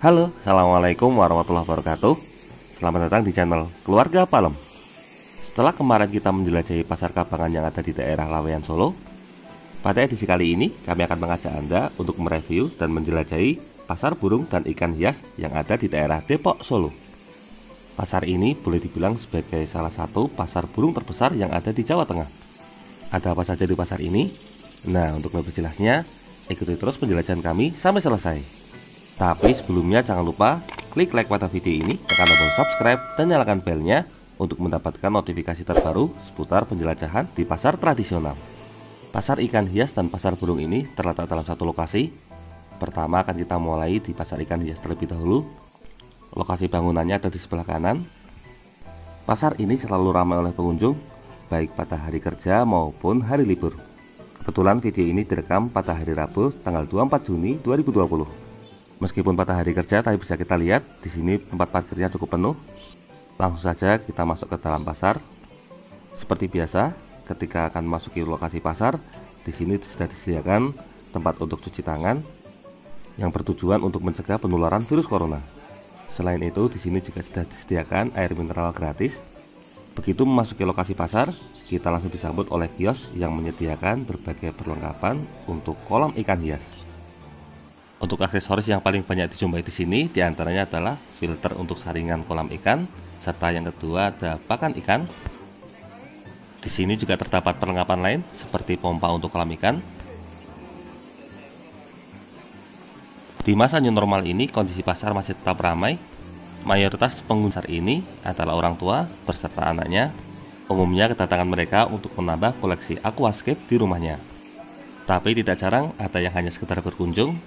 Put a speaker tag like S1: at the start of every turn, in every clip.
S1: Halo, Assalamualaikum warahmatullahi wabarakatuh. Selamat datang di channel Keluarga Palem. Setelah kemarin kita menjelajahi pasar Kabangan yang ada di daerah Laweyan, Solo, pada edisi kali ini kami akan mengajak Anda untuk mereview dan menjelajahi pasar burung dan ikan hias yang ada di daerah Depok, Solo. Pasar ini boleh dibilang sebagai salah satu pasar burung terbesar yang ada di Jawa Tengah. Ada apa saja di pasar ini? Nah, untuk lebih jelasnya, ikuti terus penjelajahan kami sampai selesai. Tapi sebelumnya jangan lupa klik like pada video ini, tekan tombol subscribe dan nyalakan belnya untuk mendapatkan notifikasi terbaru seputar penjelajahan di pasar tradisional. Pasar ikan hias dan pasar burung ini terletak dalam satu lokasi. Pertama akan kita mulai di pasar ikan hias terlebih dahulu. Lokasi bangunannya ada di sebelah kanan. Pasar ini selalu ramai oleh pengunjung, baik pada hari kerja maupun hari libur. Kebetulan video ini direkam pada hari Rabu tanggal 24 Juni 2020. Meskipun pada hari kerja, tapi bisa kita lihat di sini tempat parkirnya cukup penuh. Langsung saja kita masuk ke dalam pasar. Seperti biasa, ketika akan memasuki lokasi pasar, di sini sudah disediakan tempat untuk cuci tangan yang bertujuan untuk mencegah penularan virus corona. Selain itu, di sini juga sudah disediakan air mineral gratis. Begitu memasuki lokasi pasar, kita langsung disambut oleh kios yang menyediakan berbagai perlengkapan untuk kolam ikan hias. Untuk aksesoris yang paling banyak dijumpai di sini diantaranya adalah filter untuk saringan kolam ikan, serta yang kedua ada pakan ikan. Di sini juga terdapat perlengkapan lain seperti pompa untuk kolam ikan. Di masa new normal ini kondisi pasar masih tetap ramai. Mayoritas pengunjung pasar ini adalah orang tua beserta anaknya. Umumnya kedatangan mereka untuk menambah koleksi aquascape di rumahnya. Tapi tidak jarang ada yang hanya sekedar berkunjung,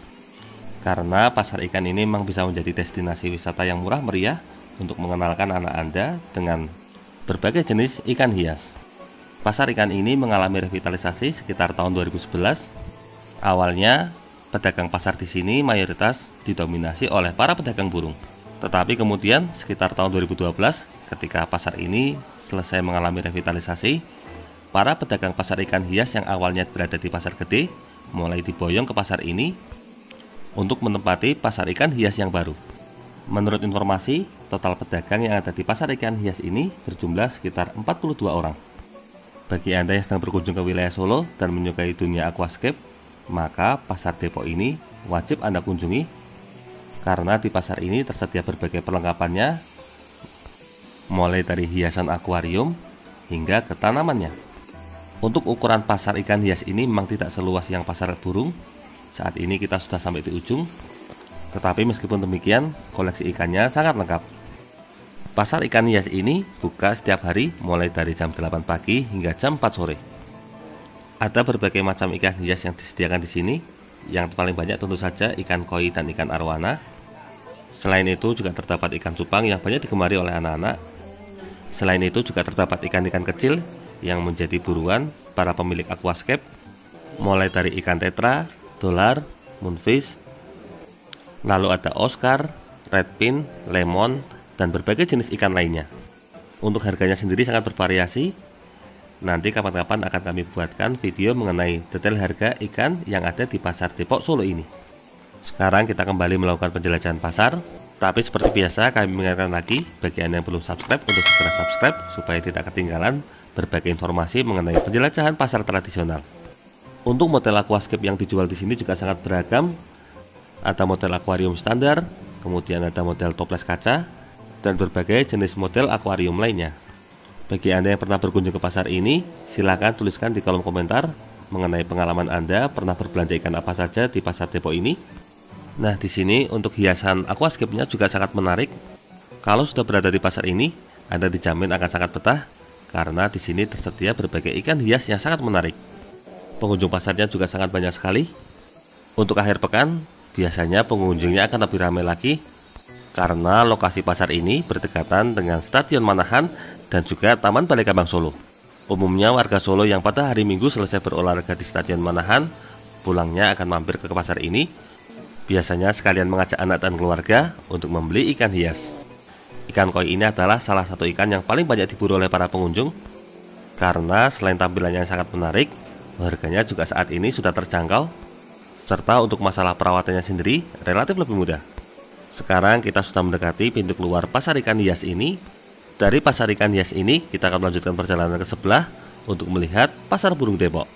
S1: karena pasar ikan ini memang bisa menjadi destinasi wisata yang murah meriah untuk mengenalkan anak Anda dengan berbagai jenis ikan hias. Pasar ikan ini mengalami revitalisasi sekitar tahun 2011. Awalnya, pedagang pasar di sini mayoritas didominasi oleh para pedagang burung. Tetapi kemudian sekitar tahun 2012, ketika pasar ini selesai mengalami revitalisasi, para pedagang pasar ikan hias yang awalnya berada di pasar gede mulai diboyong ke pasar ini untuk menempati pasar ikan hias yang baru. Menurut informasi, total pedagang yang ada di pasar ikan hias ini berjumlah sekitar 42 orang. Bagi Anda yang sedang berkunjung ke wilayah Solo dan menyukai dunia aquascape, maka pasar Depok ini wajib Anda kunjungi, karena di pasar ini tersedia berbagai perlengkapannya, mulai dari hiasan akuarium hingga ke tanamannya. Untuk ukuran pasar ikan hias ini memang tidak seluas yang pasar burung. Saat ini kita sudah sampai di ujung, tetapi meskipun demikian, koleksi ikannya sangat lengkap. Pasar ikan hias ini buka setiap hari mulai dari jam 8 pagi hingga jam 4 sore. Ada berbagai macam ikan hias yang disediakan di sini. Yang paling banyak tentu saja ikan koi dan ikan arwana. Selain itu juga terdapat ikan cupang yang banyak digemari oleh anak-anak. Selain itu juga terdapat ikan-ikan kecil yang menjadi buruan para pemilik aquascape, mulai dari ikan tetra, dolar, moonfish, lalu ada Oscar, redfin, lemon, dan berbagai jenis ikan lainnya. Untuk harganya sendiri sangat bervariasi. Nanti kapan-kapan akan kami buatkan video mengenai detail harga ikan yang ada di pasar Depok, Solo ini. Sekarang kita kembali melakukan penjelajahan pasar. Tapi seperti biasa kami mengingatkan lagi bagi Anda yang belum subscribe untuk segera subscribe supaya tidak ketinggalan berbagai informasi mengenai penjelajahan pasar tradisional. Untuk model aquascape yang dijual di sini juga sangat beragam. Ada model akuarium standar, kemudian ada model toples kaca, dan berbagai jenis model akuarium lainnya. Bagi Anda yang pernah berkunjung ke pasar ini, silakan tuliskan di kolom komentar mengenai pengalaman Anda pernah berbelanja ikan apa saja di pasar Depok ini. Nah, di sini untuk hiasan aquascape-nya juga sangat menarik. Kalau sudah berada di pasar ini, Anda dijamin akan sangat betah karena di sini tersedia berbagai ikan hias yang sangat menarik. Pengunjung pasarnya juga sangat banyak sekali. Untuk akhir pekan, biasanya pengunjungnya akan lebih ramai lagi karena lokasi pasar ini berdekatan dengan Stadion Manahan dan juga Taman Balai Kambang Solo. Umumnya warga Solo yang pada hari Minggu selesai berolahraga di Stadion Manahan, pulangnya akan mampir ke pasar ini. Biasanya sekalian mengajak anak dan keluarga untuk membeli ikan hias. Ikan koi ini adalah salah satu ikan yang paling banyak diburu oleh para pengunjung, karena selain tampilannya yang sangat menarik, harganya juga saat ini sudah terjangkau, serta untuk masalah perawatannya sendiri relatif lebih mudah. Sekarang kita sudah mendekati pintu keluar pasar ikan hias ini. Dari pasar ikan hias ini kita akan melanjutkan perjalanan ke sebelah untuk melihat pasar burung Depok.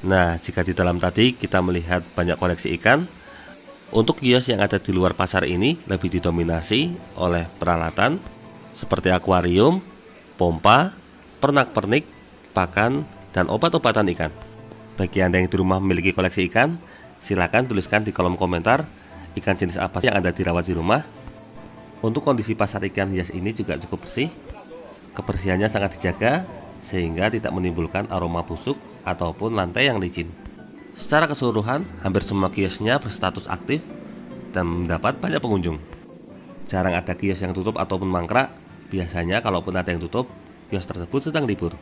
S1: Nah, jika di dalam tadi kita melihat banyak koleksi ikan, untuk kios yang ada di luar pasar ini lebih didominasi oleh peralatan seperti akuarium, pompa, pernak-pernik, pakan, dan obat-obatan ikan. Bagi Anda yang di rumah memiliki koleksi ikan, silakan tuliskan di kolom komentar ikan jenis apa yang Anda dirawat di rumah. Untuk kondisi pasar ikan hias ini juga cukup bersih. Kebersihannya sangat dijaga sehingga tidak menimbulkan aroma busuk ataupun lantai yang licin. Secara keseluruhan, hampir semua kiosnya berstatus aktif dan mendapat banyak pengunjung. Jarang ada kios yang tutup ataupun mangkrak. Biasanya kalaupun ada yang tutup, kios tersebut sedang libur.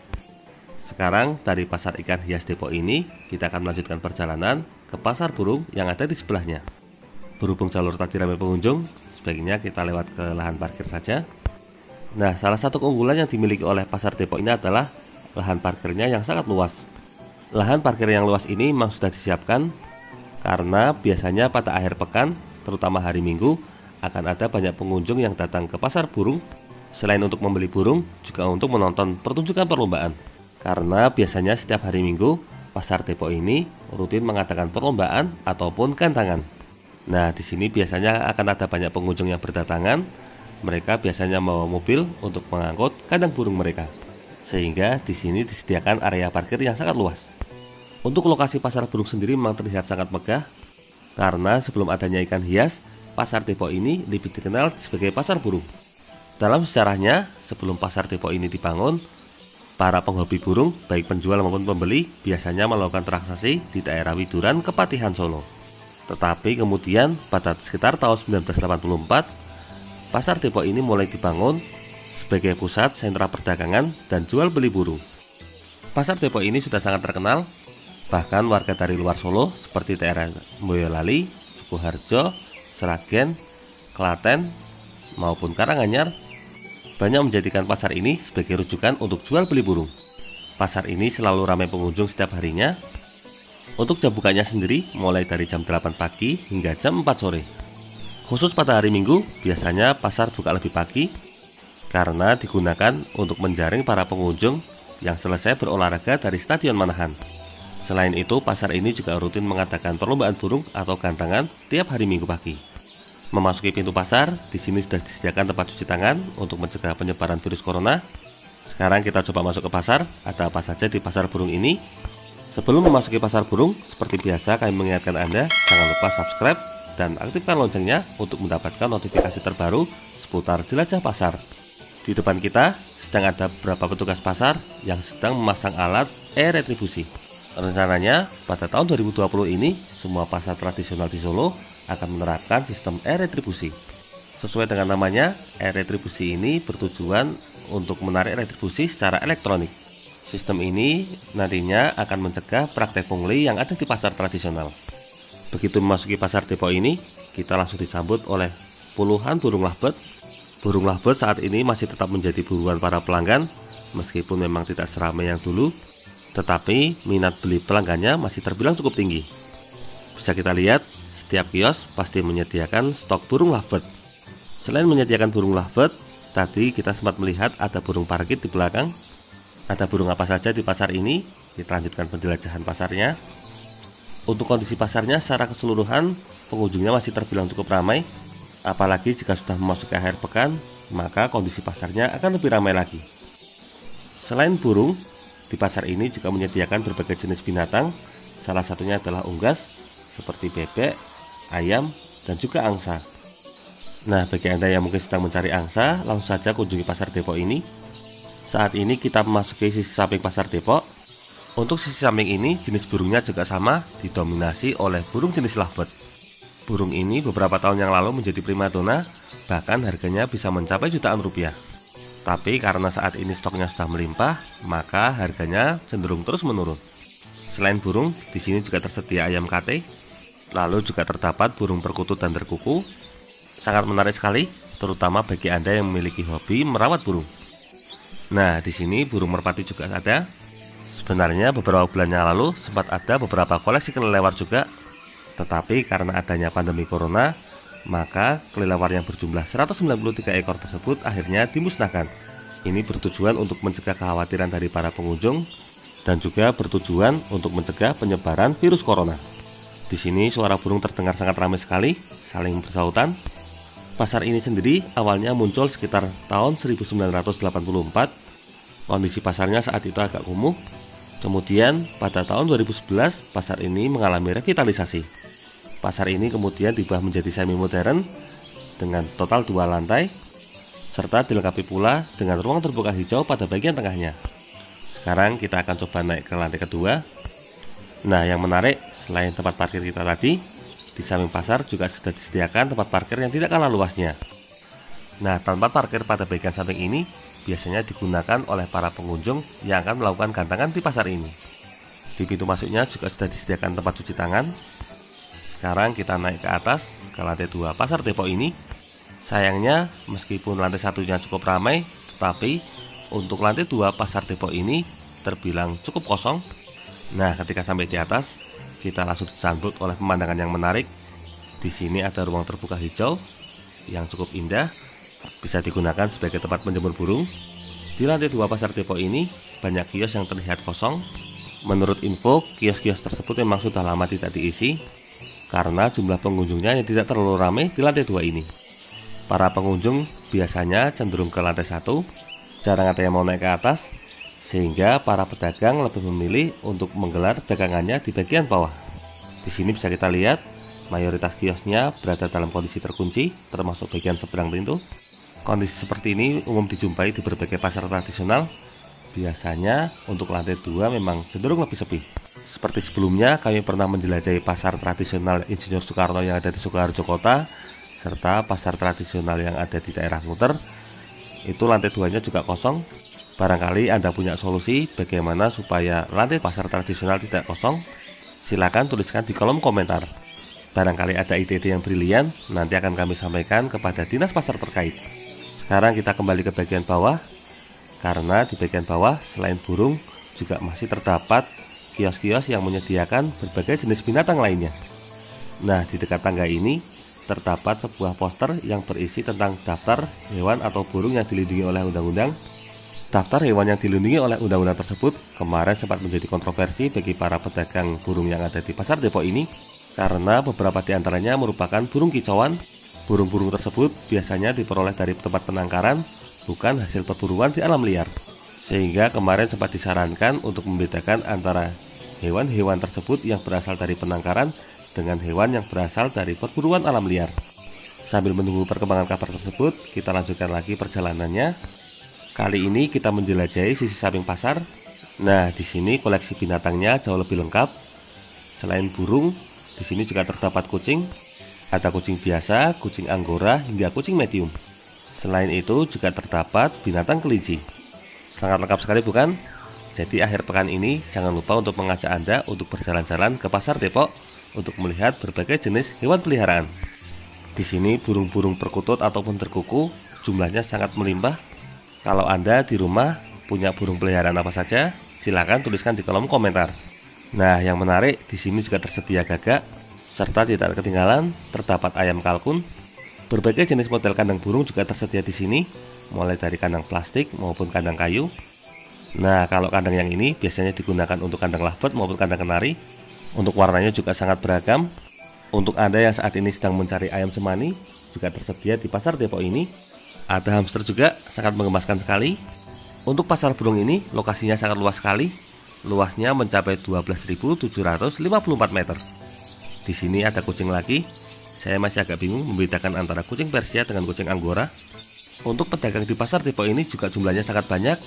S1: Sekarang dari pasar ikan hias Depok ini, kita akan melanjutkan perjalanan ke pasar burung yang ada di sebelahnya. Berhubung jalur tadi ramai pengunjung, sebaiknya kita lewat ke lahan parkir saja. Nah, salah satu keunggulan yang dimiliki oleh pasar Depok ini adalah lahan parkirnya yang sangat luas. Lahan parkir yang luas ini memang sudah disiapkan karena biasanya pada akhir pekan, terutama hari Minggu, akan ada banyak pengunjung yang datang ke pasar burung. Selain untuk membeli burung, juga untuk menonton pertunjukan perlombaan. Karena biasanya setiap hari Minggu, pasar Depok ini rutin mengadakan perlombaan ataupun gantangan. Nah, di sini biasanya akan ada banyak pengunjung yang berdatangan. Mereka biasanya membawa mobil untuk mengangkut kandang burung mereka. Sehingga di sini disediakan area parkir yang sangat luas. Untuk lokasi pasar burung sendiri memang terlihat sangat megah karena sebelum adanya ikan hias, pasar Depok ini lebih dikenal sebagai pasar burung. Dalam sejarahnya, sebelum pasar Depok ini dibangun, para penghobi burung, baik penjual maupun pembeli, biasanya melakukan transaksi di daerah Widuran, Kepatihan Solo. Tetapi kemudian pada sekitar tahun 1984, pasar Depok ini mulai dibangun sebagai pusat sentra perdagangan dan jual beli burung. Pasar Depok ini sudah sangat terkenal. Bahkan warga dari luar Solo seperti daerah Boyolali, Sukoharjo, Sragen, Klaten, maupun Karanganyar banyak menjadikan pasar ini sebagai rujukan untuk jual beli burung. Pasar ini selalu ramai pengunjung setiap harinya. Untuk jam bukanya sendiri mulai dari jam 8 pagi hingga jam 4 sore. Khusus pada hari Minggu, biasanya pasar buka lebih pagi karena digunakan untuk menjaring para pengunjung yang selesai berolahraga dari Stadion Manahan. Selain itu, pasar ini juga rutin mengadakan perlombaan burung atau gantangan setiap hari Minggu pagi. Memasuki pintu pasar, di sini sudah disediakan tempat cuci tangan untuk mencegah penyebaran virus corona. Sekarang kita coba masuk ke pasar. Ada apa saja di pasar burung ini? Sebelum memasuki pasar burung, seperti biasa kami mengingatkan Anda, jangan lupa subscribe dan aktifkan loncengnya untuk mendapatkan notifikasi terbaru seputar jelajah pasar. Di depan kita sedang ada beberapa petugas pasar yang sedang memasang alat e-retribusi. Rencananya pada tahun 2020 ini semua pasar tradisional di Solo akan menerapkan sistem e-retribusi. Sesuai dengan namanya, e-retribusi ini bertujuan untuk menarik retribusi secara elektronik. Sistem ini nantinya akan mencegah praktek pungli yang ada di pasar tradisional. Begitu memasuki pasar Depok ini, kita langsung disambut oleh puluhan burung lovebird. Burung lovebird saat ini masih tetap menjadi buruan para pelanggan, meskipun memang tidak seramai yang dulu. Tetapi minat beli pelanggannya masih terbilang cukup tinggi. Bisa kita lihat, setiap kios pasti menyediakan stok burung lovebird. Selain menyediakan burung lovebird, tadi kita sempat melihat ada burung parkit di belakang. Ada burung apa saja di pasar ini? Kita lanjutkan penjelajahan pasarnya. Untuk kondisi pasarnya secara keseluruhan, pengunjungnya masih terbilang cukup ramai. Apalagi jika sudah memasuki akhir pekan, maka kondisi pasarnya akan lebih ramai lagi. Selain burung, di pasar ini juga menyediakan berbagai jenis binatang, salah satunya adalah unggas, seperti bebek, ayam, dan juga angsa. Nah, bagi Anda yang mungkin sedang mencari angsa, langsung saja kunjungi pasar Depok ini. Saat ini kita memasuki sisi samping pasar Depok. Untuk sisi samping ini, jenis burungnya juga sama, didominasi oleh burung jenis lovebird. Burung ini beberapa tahun yang lalu menjadi primadona, bahkan harganya bisa mencapai jutaan rupiah. Tapi karena saat ini stoknya sudah melimpah, maka harganya cenderung terus menurun. Selain burung, di sini juga tersedia ayam kate, lalu juga terdapat burung perkutut dan terkuku. Sangat menarik sekali, terutama bagi Anda yang memiliki hobi merawat burung. Nah, di sini burung merpati juga ada. Sebenarnya beberapa bulan yang lalu sempat ada beberapa koleksi kelelawar juga, tetapi karena adanya pandemi corona, Maka kelelawar yang berjumlah 193 ekor tersebut akhirnya dimusnahkan. Ini bertujuan untuk mencegah kekhawatiran dari para pengunjung dan juga bertujuan untuk mencegah penyebaran virus corona. Di sini suara burung terdengar sangat ramai sekali, saling bersautan. Pasar ini sendiri awalnya muncul sekitar tahun 1984. Kondisi pasarnya saat itu agak kumuh. Kemudian pada tahun 2011 pasar ini mengalami revitalisasi. Pasar ini kemudian diubah menjadi semi modern dengan total 2 lantai serta dilengkapi pula dengan ruang terbuka hijau pada bagian tengahnya. Sekarang kita akan coba naik ke lantai kedua. Nah, yang menarik selain tempat parkir kita tadi, di samping pasar juga sudah disediakan tempat parkir yang tidak kalah luasnya. Nah, tempat parkir pada bagian samping ini biasanya digunakan oleh para pengunjung yang akan melakukan gantangan di pasar ini. Di pintu masuknya juga sudah disediakan tempat cuci tangan. Sekarang kita naik ke atas ke lantai 2 pasar Depok ini. Sayangnya meskipun lantai satunya cukup ramai, tetapi untuk lantai 2 pasar Depok ini terbilang cukup kosong. Nah, ketika sampai di atas, kita langsung disambut oleh pemandangan yang menarik. Di sini ada ruang terbuka hijau yang cukup indah, bisa digunakan sebagai tempat menjemur burung. Di lantai 2 pasar Depok ini banyak kios yang terlihat kosong. Menurut info, kios-kios tersebut memang sudah lama tidak diisi karena jumlah pengunjungnya yang tidak terlalu ramai di lantai 2 ini. Para pengunjung biasanya cenderung ke lantai 1, jarang ada yang mau naik ke atas, sehingga para pedagang lebih memilih untuk menggelar dagangannya di bagian bawah. Di sini bisa kita lihat mayoritas kiosnya berada dalam kondisi terkunci, termasuk bagian seberang pintu. Kondisi seperti ini umum dijumpai di berbagai pasar tradisional. Biasanya untuk lantai 2 memang cenderung lebih sepi. Seperti sebelumnya, kami pernah menjelajahi pasar tradisional Insinyur Soekarno yang ada di Sukoharjo Kota, serta pasar tradisional yang ada di daerah Nguter. Itu lantai 2-nya juga kosong. Barangkali Anda punya solusi bagaimana supaya lantai pasar tradisional tidak kosong. Silakan tuliskan di kolom komentar. Barangkali ada ide-ide yang brilian, nanti akan kami sampaikan kepada dinas pasar terkait. Sekarang kita kembali ke bagian bawah. Karena di bagian bawah selain burung juga masih terdapat kios-kios yang menyediakan berbagai jenis binatang lainnya. Nah, di dekat tangga ini terdapat sebuah poster yang berisi tentang daftar hewan atau burung yang dilindungi oleh undang-undang. Daftar hewan yang dilindungi oleh undang-undang tersebut kemarin sempat menjadi kontroversi bagi para pedagang burung yang ada di pasar Depok ini, karena beberapa di antaranya merupakan burung kicauan. Burung-burung tersebut biasanya diperoleh dari tempat penangkaran, bukan hasil perburuan di alam liar. Sehingga kemarin sempat disarankan untuk membedakan antara hewan-hewan tersebut yang berasal dari penangkaran dengan hewan yang berasal dari perburuan alam liar. Sambil menunggu perkembangan kabar tersebut, kita lanjutkan lagi perjalanannya. Kali ini kita menjelajahi sisi samping pasar. Nah, di sini koleksi binatangnya jauh lebih lengkap. Selain burung, di sini juga terdapat kucing. Ada kucing biasa, kucing anggora, hingga kucing medium. Selain itu juga terdapat binatang kelinci. Sangat lengkap sekali bukan? Jadi akhir pekan ini jangan lupa untuk mengajak Anda untuk berjalan-jalan ke pasar Depok untuk melihat berbagai jenis hewan peliharaan. Di sini burung-burung perkutut ataupun terkuku jumlahnya sangat melimpah. Kalau Anda di rumah punya burung peliharaan apa saja, silakan tuliskan di kolom komentar. Nah, yang menarik di sini juga tersedia gagak, serta tidak ketinggalan terdapat ayam kalkun. Berbagai jenis model kandang burung juga tersedia di sini, mulai dari kandang plastik maupun kandang kayu. Nah, kalau kandang yang ini biasanya digunakan untuk kandang lovebird maupun kandang kenari. Untuk warnanya juga sangat beragam. Untuk Anda yang saat ini sedang mencari ayam cemani, juga tersedia di pasar Depok ini. Ada hamster juga, sangat mengemaskan sekali. Untuk pasar burung ini, lokasinya sangat luas sekali. Luasnya mencapai 12.754 meter. Di sini ada kucing lagi. Saya masih agak bingung membedakan antara kucing Persia dengan kucing Anggora. Untuk pedagang di pasar Depok ini juga jumlahnya sangat banyak.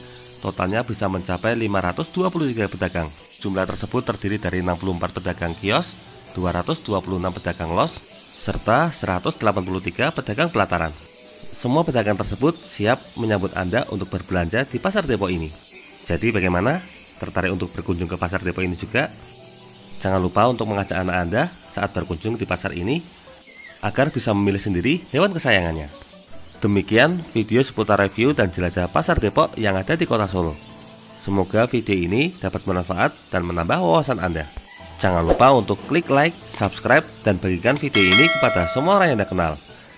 S1: Totalnya bisa mencapai 523 pedagang. Jumlah tersebut terdiri dari 64 pedagang kios, 226 pedagang los, serta 183 pedagang pelataran. Semua pedagang tersebut siap menyambut Anda untuk berbelanja di pasar Depok ini. Jadi bagaimana? Tertarik untuk berkunjung ke pasar Depok ini juga? Jangan lupa untuk mengajak anak Anda saat berkunjung di pasar ini agar bisa memilih sendiri hewan kesayangannya. Demikian video seputar review dan jelajah pasar Depok yang ada di kota Solo. Semoga video ini dapat bermanfaat dan menambah wawasan Anda. Jangan lupa untuk klik like, subscribe, dan bagikan video ini kepada semua orang yang Anda kenal.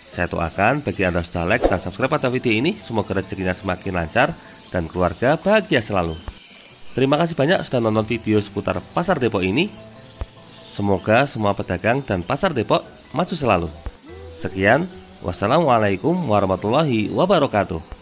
S1: Saya doakan bagi Anda sudah like dan subscribe pada video ini, semoga rezekinya semakin lancar dan keluarga bahagia selalu. Terima kasih banyak sudah nonton video seputar Pasar Depok ini. Semoga semua pedagang dan Pasar Depok maju selalu. Sekian, wassalamualaikum warahmatullahi wabarakatuh.